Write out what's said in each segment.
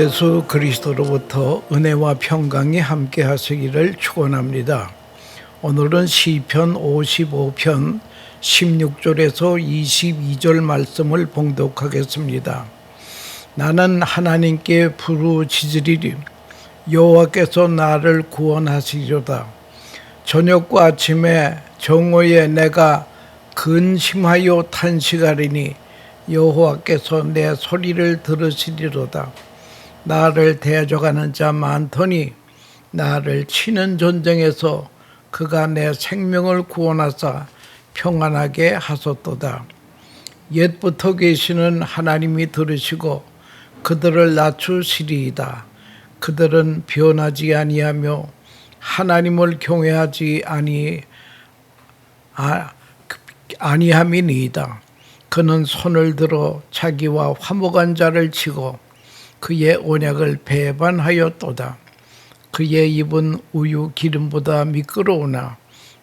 예수 그리스도로부터 은혜와 평강이 함께 하시기를 축원합니다. 오늘은 시편 55편 16절에서 22절 말씀을 봉독하겠습니다. 나는 하나님께 부르짖으리니 여호와께서 나를 구원하시리로다. 저녁과 아침에 정오에 내가 근심하여 탄식하리니 여호와께서 내 소리를 들으시리로다. 나를 대적하는 자 많더니 나를 치는 전쟁에서 그가 내 생명을 구원하사 평안하게 하셨도다. 옛부터 계시는 하나님이 들으시고 그들을 낮추시리이다. 그들은 변하지 아니하며 하나님을 경외하지 아니함이니이다. 그는 손을 들어 자기와 화목한 자를 치고 그의 언약을 배반하였도다. 그의 입은 우유 기름보다 미끄러우나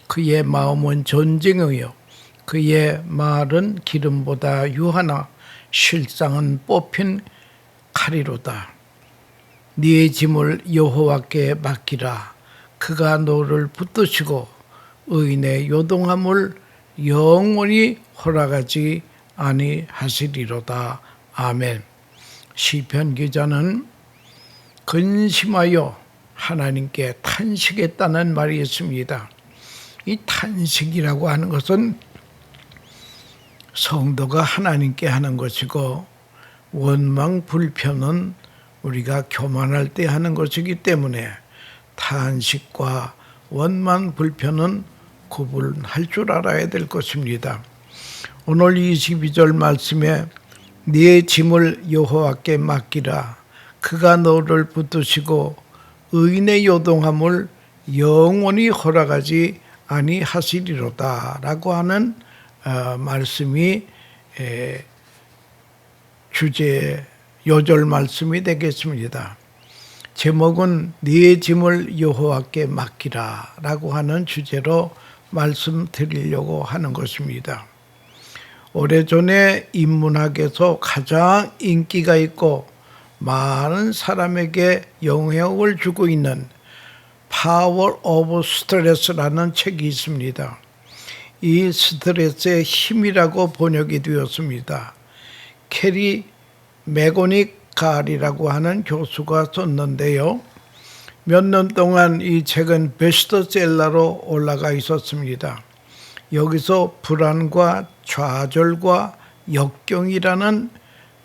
그의 마음은 전쟁이요 그의 말은 기름보다 유하나 실상은 뽑힌 칼이로다. 네 짐을 여호와께 맡기라. 그가 너를 붙드시고 의인의 요동함을 영원히 허락하지 아니하시리로다. 아멘. 시편 기자는 근심하여 하나님께 탄식했다는 말이 있습니다. 이 탄식이라고 하는 것은 성도가 하나님께 하는 것이고 원망 불편은 우리가 교만할 때 하는 것이기 때문에 탄식과 원망 불편은 구분할 줄 알아야 될 것입니다. 오늘 22절 말씀에 네 짐을 여호와께 맡기라. 그가 너를 붙드시고 의인의 요동함을 영원히 허락하지 아니하시리로다 라고 하는 말씀이 주제 요절 말씀이 되겠습니다. 제목은 네 짐을 여호와께 맡기라 라고 하는 주제로 말씀드리려고 하는 것입니다. 오래전에 인문학에서 가장 인기가 있고 많은 사람에게 영향을 주고 있는 파워 오브 스트레스라는 책이 있습니다. 이 스트레스의 힘이라고 번역이 되었습니다. 캐리 매고닉 갈이라고 하는 교수가 썼는데요. 몇 년 동안 이 책은 베스트셀러로 올라가 있었습니다. 여기서 불안과 좌절과 역경이라는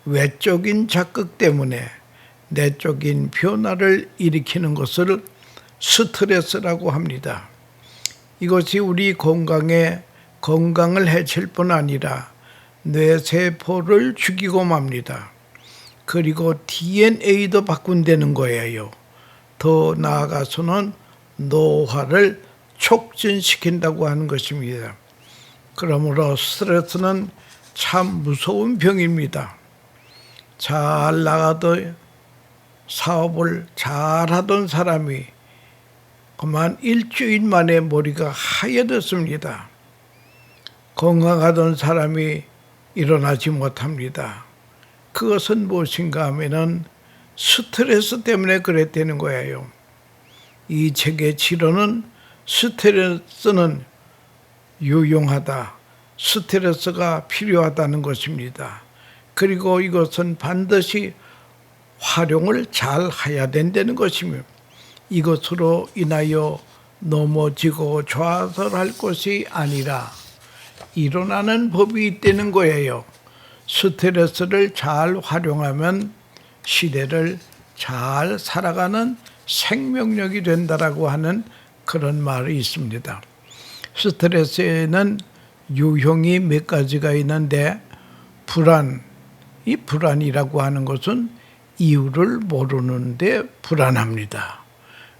외적인 자극 때문에 내적인 변화를 일으키는 것을 스트레스라고 합니다. 이것이 우리 건강을 해칠 뿐 아니라 뇌세포를 죽이고 맙니다. 그리고 DNA도 바꾼다는 거예요. 더 나아가서는 노화를 촉진시킨다고 하는 것입니다. 그러므로 스트레스는 참 무서운 병입니다. 잘 나가던 사업을 잘하던 사람이 그만 일주일 만에 머리가 하얘졌습니다. 건강하던 사람이 일어나지 못합니다. 그것은 무엇인가 하면은 스트레스 때문에 그랬다는 거예요. 이 책의 치료는 스트레스는 유용하다. 스트레스가 필요하다는 것입니다. 그리고 이것은 반드시 활용을 잘 해야 된다는 것이며 이것으로 인하여 넘어지고 좌절할 것이 아니라 일어나는 법이 있다는 거예요. 스트레스를 잘 활용하면 시대를 잘 살아가는 생명력이 된다라고 하는 그런 말이 있습니다. 스트레스에는 유형이 몇 가지가 있는데 이 불안이라고 하는 것은 이유를 모르는데 불안합니다.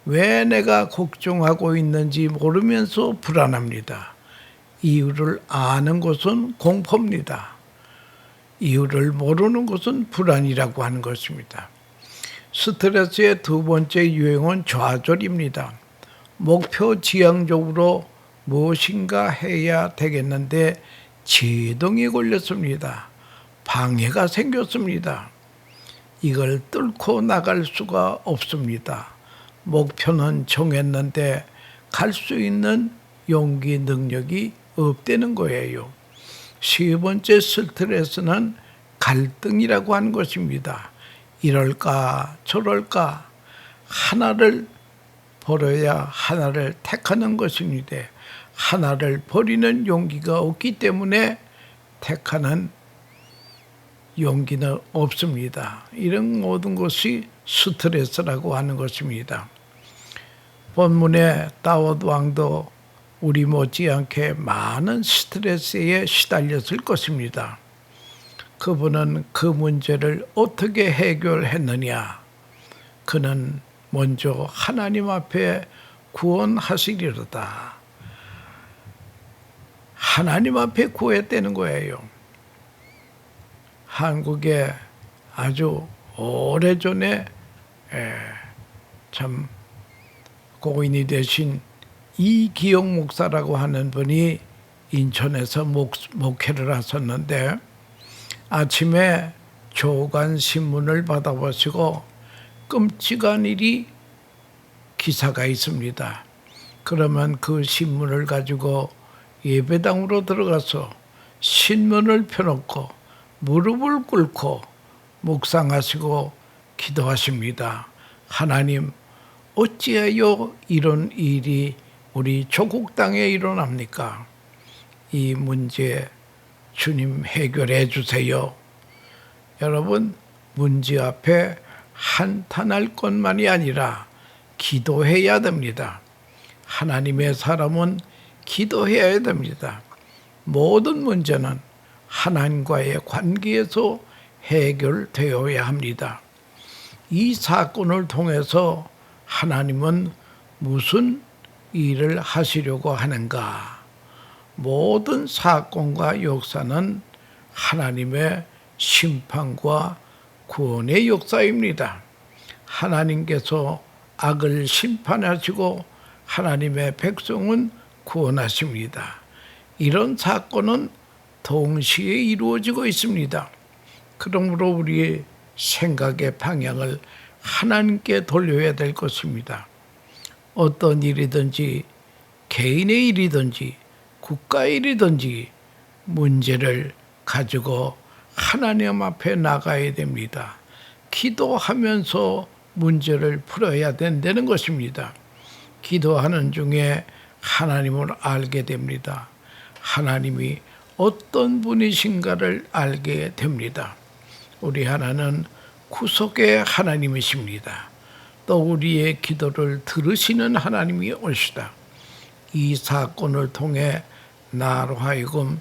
왜 내가 걱정하고 있는지 모르면서 불안합니다. 이유를 아는 것은 공포입니다. 이유를 모르는 것은 불안이라고 하는 것입니다. 스트레스의 두 번째 유형은 좌절입니다. 목표 지향적으로 무엇인가 해야 되겠는데 제동이 걸렸습니다. 방해가 생겼습니다. 이걸 뚫고 나갈 수가 없습니다. 목표는 정했는데 갈 수 있는 용기, 능력이 없다는 거예요. 세 번째 스트레스는 갈등이라고 하는 것입니다. 이럴까 저럴까 하나를 버려야 하나를 택하는 것입니다. 하나를 버리는 용기가 없기 때문에 택하는 용기는 없습니다. 이런 모든 것이 스트레스라고 하는 것입니다. 본문의 다윗 왕도 우리 못지않게 많은 스트레스에 시달렸을 것입니다. 그분은 그 문제를 어떻게 해결했느냐? 그는 먼저 하나님 앞에 구원하시리로다. 하나님 앞에 구했다는 거예요. 한국에 아주 오래전에 참 고인이 되신 이기영 목사라고 하는 분이 인천에서 목회를 하셨는데 아침에 조간 신문을 받아보시고 끔찍한 일이 기사가 있습니다. 그러면 그 신문을 가지고 예배당으로 들어가서 신문을 펴놓고 무릎을 꿇고 묵상하시고 기도하십니다. 하나님, 어찌하여 이런 일이 우리 조국 땅에 일어납니까? 이 문제 주님 해결해 주세요. 여러분, 문제 앞에 한탄할 것만이 아니라 기도해야 됩니다. 하나님의 사람은 기도해야 됩니다. 모든 문제는 하나님과의 관계에서 해결되어야 합니다. 이 사건을 통해서 하나님은 무슨 일을 하시려고 하는가? 모든 사건과 역사는 하나님의 심판과 구원의 역사입니다. 하나님께서 악을 심판하시고 하나님의 백성은 구원하십니다. 이런 사건은 동시에 이루어지고 있습니다. 그러므로 우리의 생각의 방향을 하나님께 돌려야 될 것입니다. 어떤 일이든지 개인의 일이든지 국가의 일이든지 문제를 가지고 하나님 앞에 나가야 됩니다. 기도하면서 문제를 풀어야 된다는 것입니다. 기도하는 중에 하나님을 알게 됩니다. 하나님이 어떤 분이신가를 알게 됩니다. 우리 하나님은 구속의 하나님이십니다. 또 우리의 기도를 들으시는 하나님이 오시다. 이 사건을 통해 나로 하여금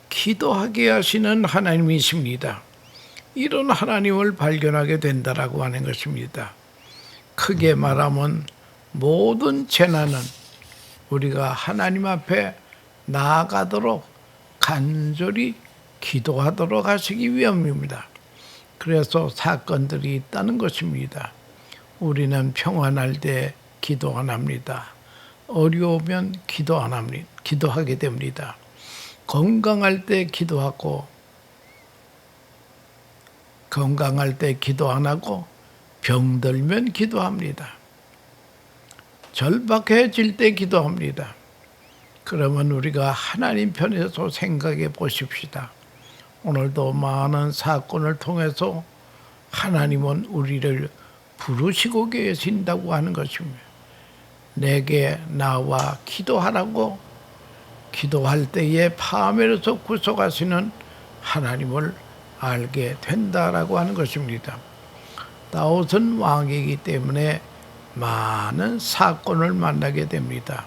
기도하게 하시는 하나님이십니다. 이런 하나님을 발견하게 된다라고 하는 것입니다. 크게 말하면 모든 재난은 우리가 하나님 앞에 나아가도록 간절히 기도하도록 하시기 위함입니다. 그래서 사건들이 있다는 것입니다. 우리는 평안할 때 기도 안 합니다. 어려우면 기도 안 합니다. 기도하게 됩니다. 건강할 때 기도하고 건강할 때 기도 안 하고 병들면 기도합니다. 절박해질 때 기도합니다. 그러면 우리가 하나님 편에서 생각해 보십시다. 오늘도 많은 사건을 통해서 하나님은 우리를 부르시고 계신다고 하는 것입니다. 내게 나와 기도하라고 기도할 때에 파멸에서 구속하시는 하나님을 알게 된다라고 하는 것입니다. 다윗은 왕이기 때문에 많은 사건을 만나게 됩니다.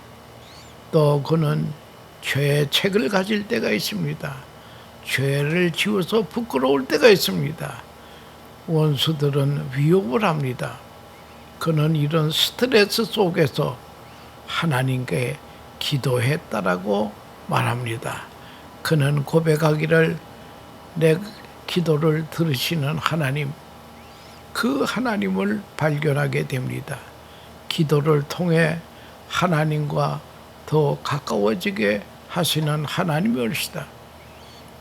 또 그는 죄책을 가질 때가 있습니다. 죄를 지어서 부끄러울 때가 있습니다. 원수들은 위협을 합니다. 그는 이런 스트레스 속에서 하나님께 기도했다라고 말합니다. 그는 고백하기를 내 기도를 들으시는 하나님, 그 하나님을 발견하게 됩니다. 기도를 통해 하나님과 더 가까워지게 하시는 하나님이 오시다.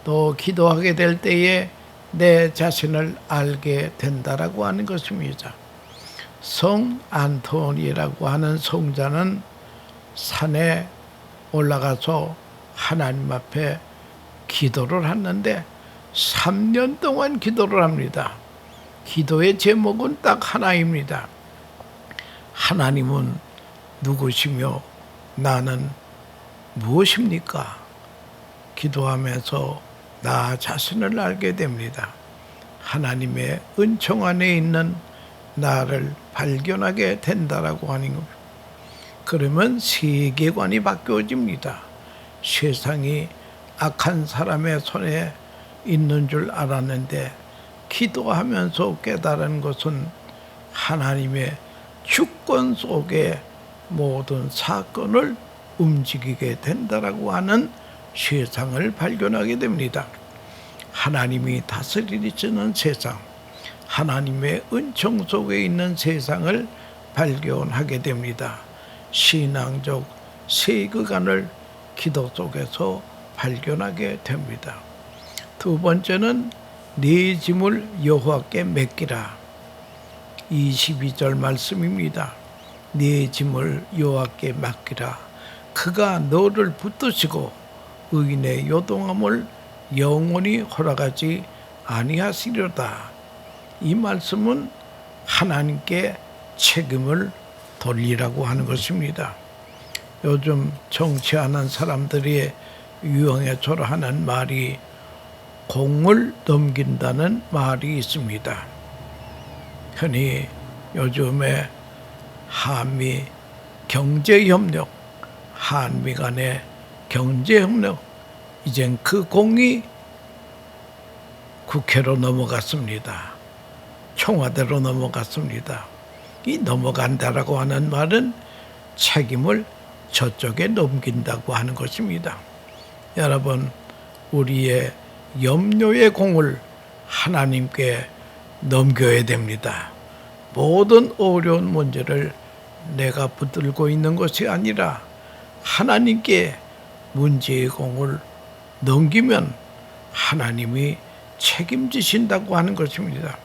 또 기도하게 될 때에 내 자신을 알게 된다라고 하는 것입니다. 성 안토니라고 하는 성자는 산에 올라가서 하나님 앞에 기도를 하는데 3년 동안 기도를 합니다. 기도의 제목은 딱 하나입니다. 하나님은 누구시며 나는 무엇입니까? 기도하면서 나 자신을 알게 됩니다. 하나님의 은총 안에 있는 나를 발견하게 된다라고 하는 겁니다. 그러면 세계관이 바뀌어집니다. 세상이 악한 사람의 손에 있는 줄 알았는데 기도하면서 깨달은 것은 하나님의 주권 속에 모든 사건을 움직이게 된다라고 하는 세상을 발견하게 됩니다. 하나님이 다스리시는 세상, 하나님의 은총 속에 있는 세상을 발견하게 됩니다. 신앙적 세계관을 기도 속에서 발견하게 됩니다. 두 번째는 네 짐을 여호와께 맡기라. 22절 말씀입니다. 네 짐을 여호와께 맡기라. 그가 너를 붙드시고 의인의 요동함을 영원히 허락하지 아니하시려다. 이 말씀은 하나님께 책임을 돌리라고 하는 것입니다. 요즘 정치하는 사람들이 유행해서 하는 말이 공을 넘긴다는 말이 있습니다. 흔히 요즘에 한미 경제협력, 한미 간의 경제협력, 이젠 그 공이 국회로 넘어갔습니다. 청와대로 넘어갔습니다. 이 넘어간다라고 하는 말은 책임을 저쪽에 넘긴다고 하는 것입니다. 여러분, 우리의 염려의 공을 하나님께 넘겨야 됩니다. 모든 어려운 문제를 내가 붙들고 있는 것이 아니라 하나님께 문제의 공을 넘기면 하나님이 책임지신다고 하는 것입니다.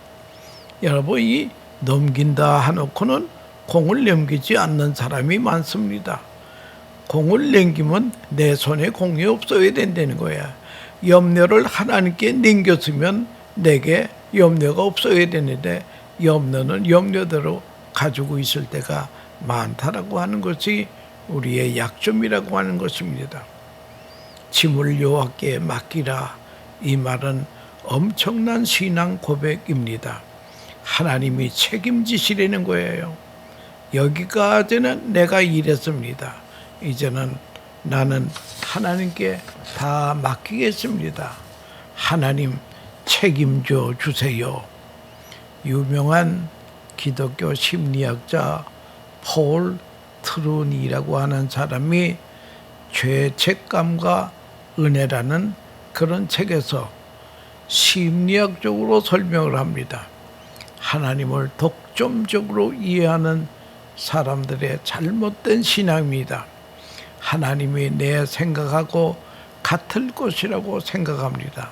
여러분, 이 넘긴다 하놓고는 공을 넘기지 않는 사람이 많습니다. 공을 넘기면 내 손에 공이 없어야 된다는 거야. 염려를 하나님께 넘겼으면 내게 염려가 없어야 되는데 염려는 염려대로 가지고 있을 때가 많다라고 하는 것이 우리의 약점이라고 하는 것입니다. 짐을 여호와께 맡기라. 이 말은 엄청난 신앙 고백입니다. 하나님이 책임지시려는 거예요. 여기까지는 내가 일했습니다. 이제는 나는 하나님께 다 맡기겠습니다. 하나님 책임져 주세요. 유명한 기독교 심리학자 폴 트루니라고 하는 사람이 죄책감과 은혜라는 그런 책에서 심리학적으로 설명을 합니다. 하나님을 독점적으로 이해하는 사람들의 잘못된 신앙입니다. 하나님이 내 생각하고 같을 것이라고 생각합니다.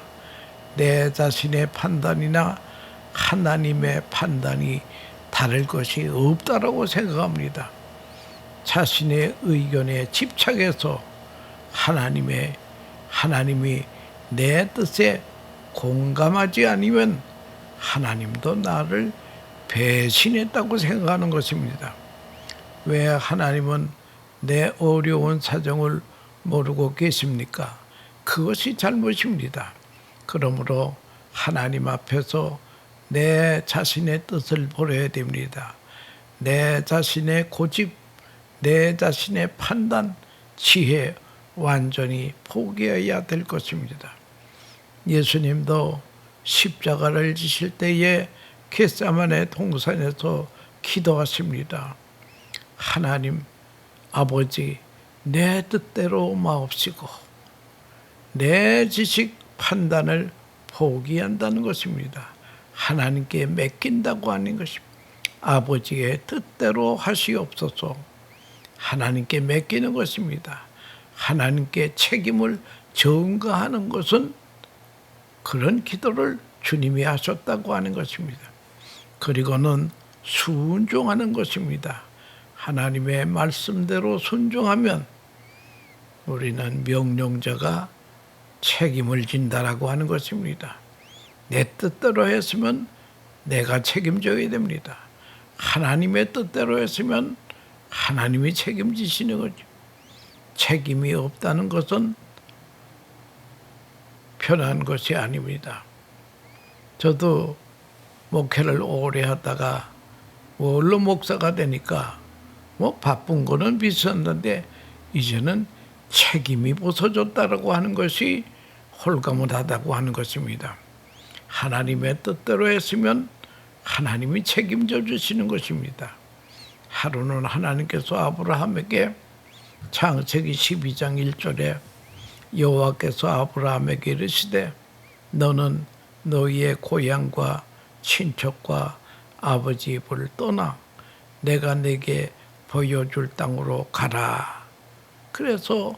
내 자신의 판단이나 하나님의 판단이 다를 것이 없다라고 생각합니다. 자신의 의견에 집착해서 하나님이 내 뜻에 공감하지 않으면 하나님도 나를 배신했다고 생각하는 것입니다. 왜 하나님은 내 어려운 사정을 모르고 계십니까? 그것이 잘못입니다. 그러므로 하나님 앞에서 내 자신의 뜻을 버려야 됩니다. 내 자신의 고집, 내 자신의 판단, 지혜 완전히 포기해야 될 것입니다. 예수님도 십자가를 지실 때에 겟세마네 동산에서 기도하십니다. 하나님 아버지, 내 뜻대로 마옵시고 내 지식 판단을 포기한다는 것입니다. 하나님께 맡긴다고 하는 것입니다. 아버지의 뜻대로 하시옵소서. 하나님께 맡기는 것입니다. 하나님께 책임을 전가하는 것은 그런 기도를 주님이 하셨다고 하는 것입니다. 그리고는 순종하는 것입니다. 하나님의 말씀대로 순종하면 우리는 명령자가 책임을 진다라고 하는 것입니다. 내 뜻대로 했으면 내가 책임져야 됩니다. 하나님의 뜻대로 했으면 하나님이 책임지시는 거죠. 책임이 없다는 것은 편한 것이 아닙니다. 저도 목회를 오래 하다가 원로 목사가 되니까 바쁜 거는 비슷한데 이제는 책임이 벗어졌다라고 하는 것이 홀가분하다고 하는 것입니다. 하나님의 뜻대로 했으면 하나님이 책임져 주시는 것입니다. 하루는 하나님께서 아브라함에게 창세기 12장 1절에 여호와께서 아브라함에게 이르시되 너는 너희의 고향과 친척과 아버지 집을 떠나 내가 네게 보여줄 땅으로 가라. 그래서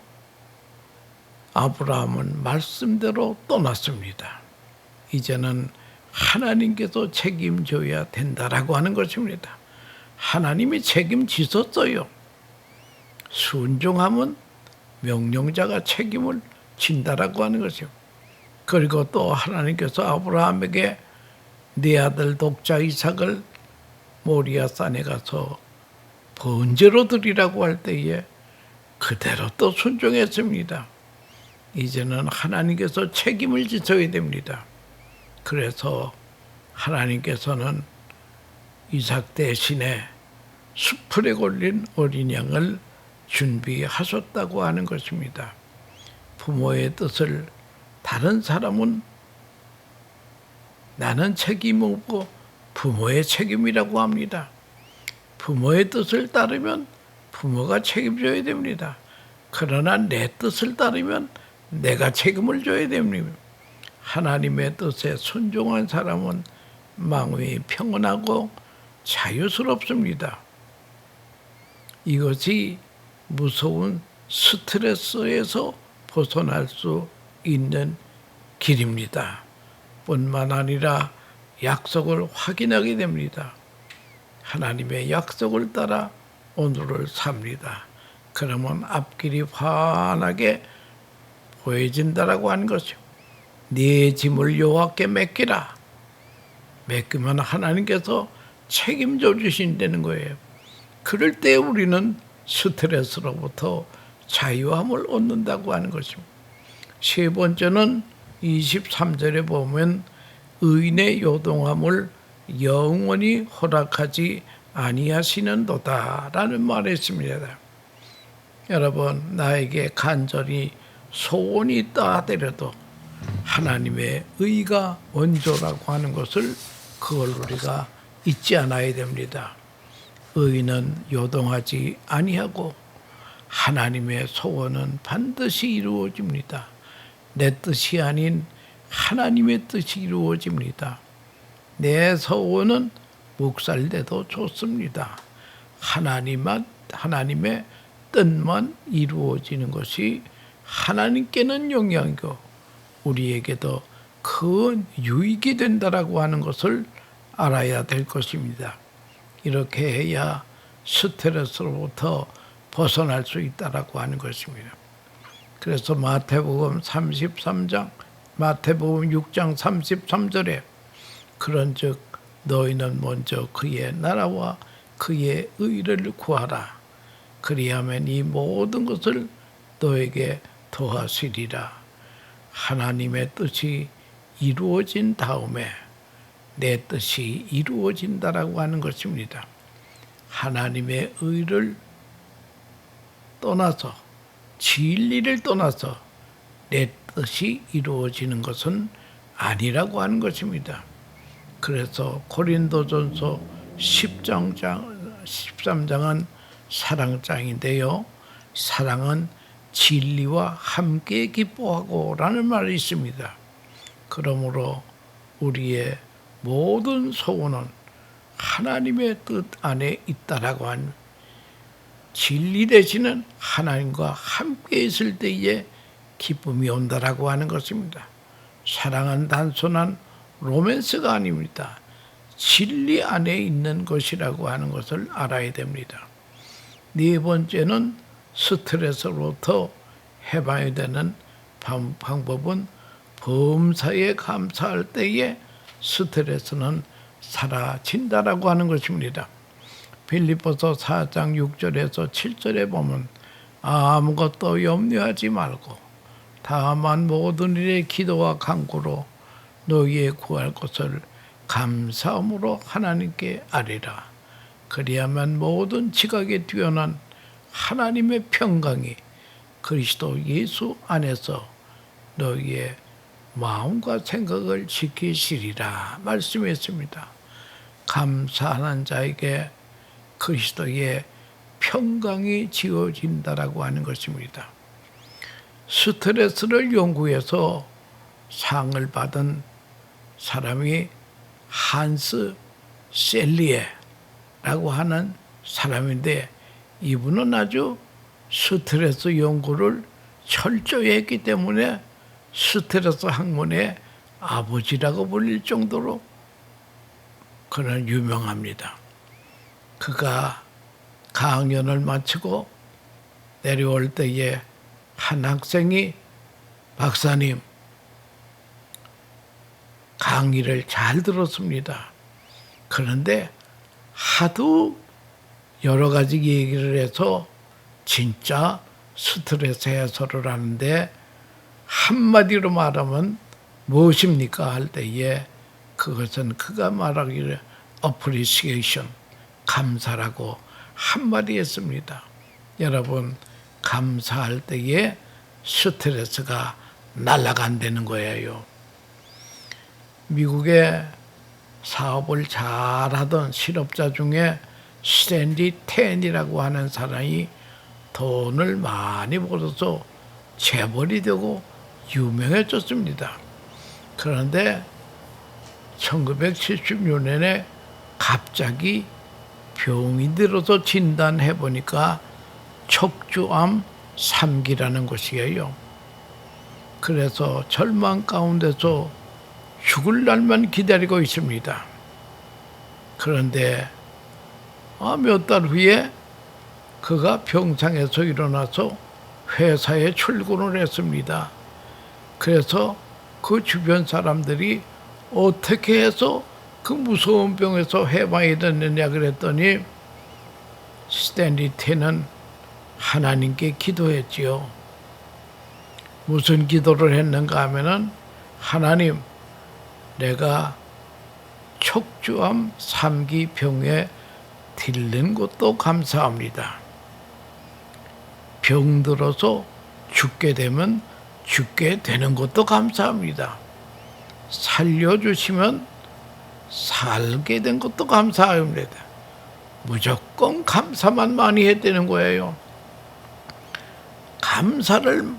아브라함은 말씀대로 떠났습니다. 이제는 하나님께서 책임져야 된다라고 하는 것입니다. 하나님이 책임지셨어요. 순종하면 명령자가 책임을 진다라고 하는 것이요. 그리고 또 하나님께서 아브라함에게 네 아들 독자 이삭을 모리아 산에 가서 번제로 드리라고 할 때에 그대로 또 순종했습니다. 이제는 하나님께서 책임을 지셔야 됩니다. 그래서 하나님께서는 이삭 대신에 수풀에 걸린 어린 양을 준비하셨다고 하는 것입니다. 부모의 뜻을 다른 사람은 나는 책임 없고 부모의 책임이라고 합니다. 부모의 뜻을 따르면 부모가 책임져야 됩니다. 그러나 내 뜻을 따르면 내가 책임을 져야 됩니다. 하나님의 뜻에 순종한 사람은 마음이 평온하고 자유스럽습니다. 이것이 무서운 스트레스에서 벗어날 수 있는 길입니다. 뿐만 아니라 약속을 확인하게 됩니다. 하나님의 약속을 따라 오늘을 삽니다. 그러면 앞길이 환하게 보여진다라고 하는 것이요. 네 짐을 여호와께 맡기라. 맡기면 하나님께서 책임져 주신다는 거예요. 그럴 때 우리는 스트레스로부터 자유함을 얻는다고 하는 것입니다. 세 번째는 23절에 보면 의인의 요동함을 영원히 허락하지 아니하시는도다라는 말이 있습니다. 여러분, 나에게 간절히 소원이 있다 하더라도 하나님의 의가 원조라고 하는 것을 그걸 우리가 잊지 않아야 됩니다. 의인은 요동하지 아니하고 하나님의 소원은 반드시 이루어집니다. 내 뜻이 아닌 하나님의 뜻이 이루어집니다. 내 소원은 묵살돼도 좋습니다. 하나님의 뜻만 이루어지는 것이 하나님께는 영향이고 우리에게도 큰 유익이 된다라고 하는 것을 알아야 될 것입니다. 이렇게 해야 스트레스로부터 벗어날 수 있다라고 하는 것입니다. 그래서 마태복음 6장 33절에 그런즉 너희는 먼저 그의 나라와 그의 의를 구하라. 그리하면 이 모든 것을 너에게 더하시리라. 하나님의 뜻이 이루어진 다음에 내 뜻이 이루어진다라고 하는 것입니다. 하나님의 의를 떠나서 진리를 떠나서 내 뜻이 이루어지는 것은 아니라고 하는 것입니다. 그래서 고린도전서 13장은 사랑장인데요. 사랑은 진리와 함께 기뻐하고 라는 말이 있습니다. 그러므로 우리의 모든 소원은 하나님의 뜻 안에 있다라고 한 진리 대신은 하나님과 함께 있을 때에 기쁨이 온다라고 하는 것입니다. 사랑은 단순한 로맨스가 아닙니다. 진리 안에 있는 것이라고 하는 것을 알아야 됩니다. 네 번째는 스트레스로부터 해봐야 되는 방법은 범사에 감사할 때에 스트레스는 사라진다라고 하는 것입니다. 빌립보서 4장 6절에서 7절에 보면 아무것도 염려하지 말고 다만 모든 일에 기도와 간구로 너희의 구할 것을 감사함으로 하나님께 아뢰라. 그리하면 모든 지각에 뛰어난 하나님의 평강이 그리스도 예수 안에서 너희의 마음과 생각을 지키시리라 말씀했습니다. 감사하는 자에게 그리스도의 평강이 지어진다라고 하는 것입니다. 스트레스를 연구해서 상을 받은 사람이 한스 셀리에라고 하는 사람인데 이분은 아주 스트레스 연구를 철저히 했기 때문에 스트레스 학문의 아버지라고 불릴 정도로 그는 유명합니다. 그가 강연을 마치고 내려올 때에 한 학생이 박사님 강의를 잘 들었습니다. 그런데 하도 여러 가지 얘기를 해서 진짜 스트레스 해소를 하는데 한마디로 말하면 무엇입니까? 할 때에 그것은 그가 말하기를 appreciation, 감사라고 한마디 했습니다. 여러분 감사할 때에 스트레스가 날아간다는 거예요. 미국의 사업을 잘하던 실업자 중에 스탠리 텐이라고 하는 사람이 돈을 많이 벌어서 재벌이 되고 유명해졌습니다. 그런데 1976년에 갑자기 병이 들어서 진단해 보니까 척추암 3기라는 것이에요. 그래서 절망 가운데서 죽을 날만 기다리고 있습니다. 그런데 몇 달 후에 그가 병상에서 일어나서 회사에 출근을 했습니다. 그래서 그 주변 사람들이 어떻게 해서 그 무서운 병에서 해방이 됐느냐 그랬더니 스탠리 텐은 하나님께 기도했지요. 무슨 기도를 했는가 하면은 하나님 내가 척추암 3기 병에 들린 것도 감사합니다. 병들어서 죽게 되면 죽게 되는 것도 감사합니다. 살려주시면 살게 된 것도 감사합니다. 무조건 감사만 많이 했다는 거예요. 감사를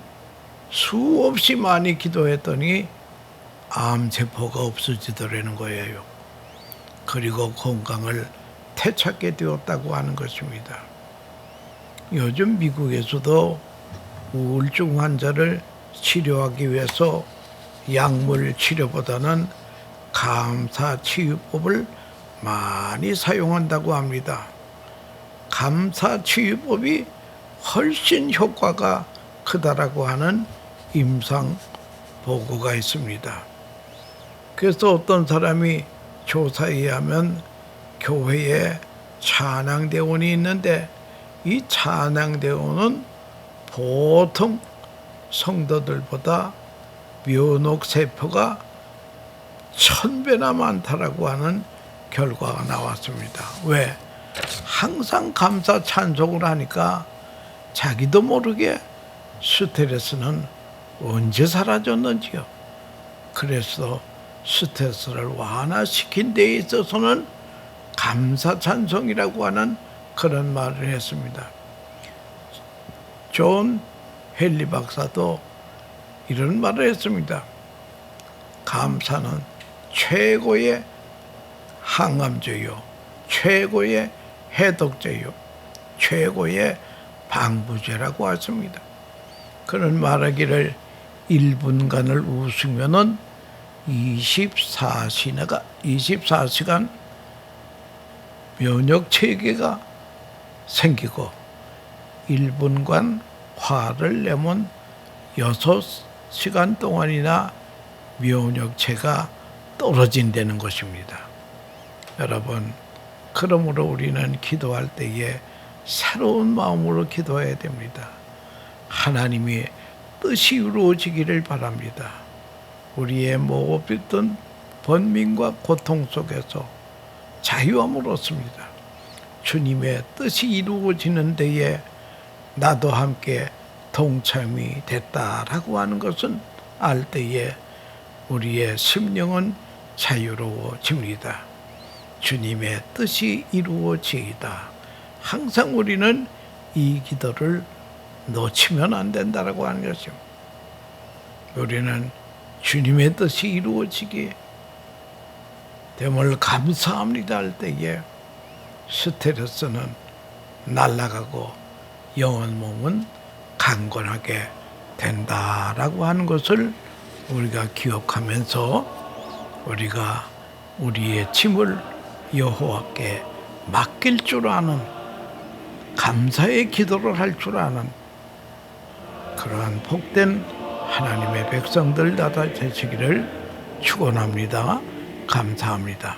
수없이 많이 기도했더니 암세포가 없어지더라는 거예요. 그리고 건강을 되찾게 되었다고 하는 것입니다. 요즘 미국에서도 우울증 환자를 치료하기 위해서 약물 치료보다는 감사 치유법을 많이 사용한다고 합니다. 감사 치유법이 훨씬 효과가 크다라고 하는 임상 보고가 있습니다. 그래서 어떤 사람이 조사에 의하면 교회에 찬양대원이 있는데 이 찬양대원은 보통 성도들보다 면역세포가 1000배나 많다라고 하는 결과가 나왔습니다. 왜? 항상 감사 찬송을 하니까 자기도 모르게 스트레스는 언제 사라졌는지요. 그래서 스트레스를 완화시킨 데 있어서는 감사 찬송이라고 하는 그런 말을 했습니다. 존 헨리 박사도 이런 말을 했습니다. 감사는 최고의 항암제요, 최고의 해독제요, 최고의 방부제라고 하십니다. 그런 말하기를 1분간을 웃으면은 24시간 면역 체계가 생기고 1분간 화를 내면 6시간 동안이나 면역체가 떨어진다는 것입니다. 여러분, 그러므로 우리는 기도할 때에 새로운 마음으로 기도해야 됩니다. 하나님의 뜻이 이루어지기를 바랍니다. 우리의 모든 번민과 고통 속에서 자유함을 얻습니다. 주님의 뜻이 이루어지는 데에 나도 함께 동참이 됐다라고 하는 것은 알 때에 우리의 심령은 자유로워집니다. 주님의 뜻이 이루어지이다. 항상 우리는 이 기도를 놓치면 안 된다라고 하는 것이죠. 우리는 주님의 뜻이 이루어지기에 됨을 감사합니다 할 때에 스트레스는 날아가고 영혼 몸은 강건하게 된다라고 하는 것을 우리가 기억하면서 우리가 우리의 짐을 여호와께 맡길 줄 아는 감사의 기도를 할 줄 아는 그러한 복된 하나님의 백성들 다 되시기를 축원합니다. 감사합니다.